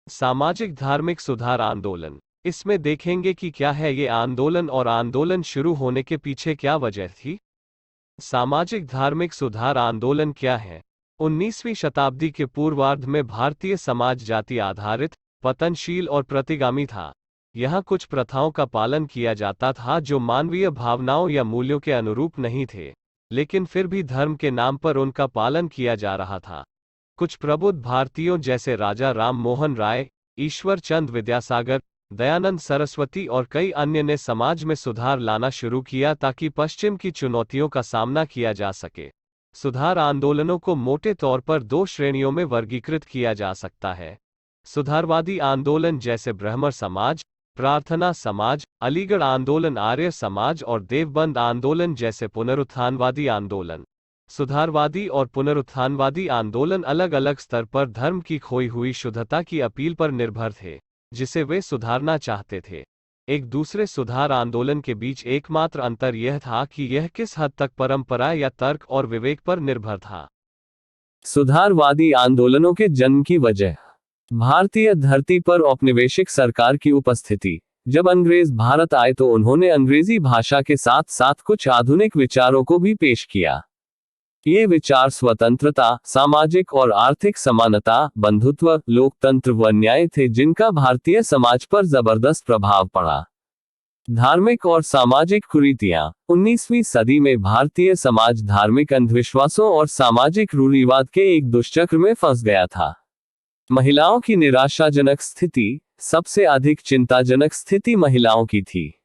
सामाजिक धार्मिक सुधार आंदोलन। इसमें देखेंगे कि क्या है ये आंदोलन और आंदोलन शुरू होने के पीछे क्या वजह थी। सामाजिक धार्मिक सुधार आंदोलन क्या है? 19वीं शताब्दी के पूर्वार्ध में भारतीय समाज जाति आधारित, पतनशील और प्रतिगामी था। यहाँ कुछ प्रथाओं का पालन किया जाता था जो मानवीय भावनाओं या मूल्यों के अनुरूप नहीं थे, लेकिन फिर भी धर्म के नाम पर उनका पालन किया जा रहा था। कुछ प्रबुद्ध भारतीयों जैसे राजा राम मोहन राय, ईश्वर चंद विद्यासागर, दयानंद सरस्वती और कई अन्य ने समाज में सुधार लाना शुरू किया ताकि पश्चिम की चुनौतियों का सामना किया जा सके। सुधार आंदोलनों को मोटे तौर पर दो श्रेणियों में वर्गीकृत किया जा सकता है। सुधारवादी आंदोलन जैसे ब्रह्मर समाज, प्रार्थना समाज, अलीगढ़ आंदोलन, आर्य समाज और देवबंद आंदोलन जैसे पुनरुत्थानवादी आंदोलन। सुधारवादी और पुनरुत्थानवादी आंदोलन अलग अलग स्तर पर धर्म की खोई हुई शुद्धता की अपील पर निर्भर थे, जिसे वे सुधारना चाहते थे। एक दूसरे सुधार आंदोलन के बीच एकमात्र अंतर यह था कि यह किस हद तक परंपरा या तर्क और विवेक पर निर्भर था। सुधारवादी आंदोलनों के जन्म की वजह। भारतीय धरती पर औपनिवेशिक सरकार की उपस्थिति। जब अंग्रेज भारत आए तो उन्होंने अंग्रेजी भाषा के साथ साथ कुछ आधुनिक विचारों को भी पेश किया। ये विचार स्वतंत्रता, सामाजिक और आर्थिक समानता, बंधुत्व, लोकतंत्र व न्याय थे जिनका भारतीय समाज पर जबरदस्त प्रभाव पड़ा। धार्मिक और सामाजिक कुरीतियां। 19वीं सदी में भारतीय समाज धार्मिक अंधविश्वासों और सामाजिक रूढ़िवाद के एक दुष्चक्र में फंस गया था। महिलाओं की निराशाजनक स्थिति। सबसे अधिक चिंताजनक स्थिति महिलाओं की थी।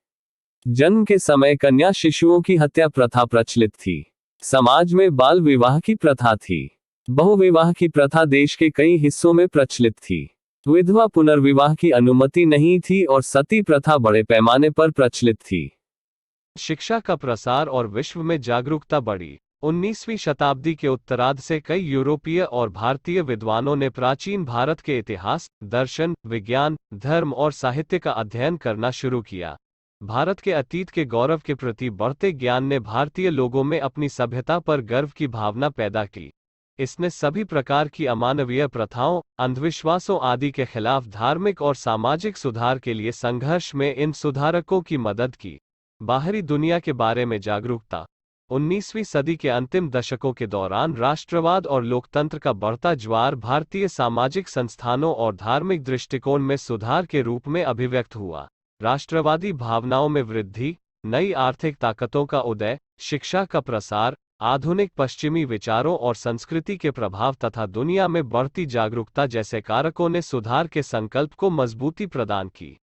जन्म के समय कन्या शिशुओं की हत्या प्रथा प्रचलित थी। समाज में बाल विवाह की प्रथा थी। बहुविवाह की प्रथा देश के कई हिस्सों में प्रचलित थी। विधवा पुनर्विवाह की अनुमति नहीं थी और सती प्रथा बड़े पैमाने पर प्रचलित थी। शिक्षा का प्रसार और विश्व में जागरूकता बढ़ी। 19वीं शताब्दी के उत्तरार्ध से कई यूरोपीय और भारतीय विद्वानों ने प्राचीन भारत के इतिहास, दर्शन, विज्ञान, धर्म और साहित्य का अध्ययन करना शुरू किया। भारत के अतीत के गौरव के प्रति बढ़ते ज्ञान ने भारतीय लोगों में अपनी सभ्यता पर गर्व की भावना पैदा की। इसने सभी प्रकार की अमानवीय प्रथाओं, अंधविश्वासों आदि के खिलाफ धार्मिक और सामाजिक सुधार के लिए संघर्ष में इन सुधारकों की मदद की। बाहरी दुनिया के बारे में जागरूकता। 19वीं सदी के अंतिम दशकों के दौरान राष्ट्रवाद और लोकतंत्र का बढ़ता ज्वार भारतीय सामाजिक संस्थानों और धार्मिक दृष्टिकोण में सुधार के रूप में अभिव्यक्त हुआ। राष्ट्रवादी भावनाओं में वृद्धि, नई आर्थिक ताकतों का उदय, शिक्षा का प्रसार, आधुनिक पश्चिमी विचारों और संस्कृति के प्रभाव तथा दुनिया में बढ़ती जागरूकता जैसे कारकों ने सुधार के संकल्प को मजबूती प्रदान की।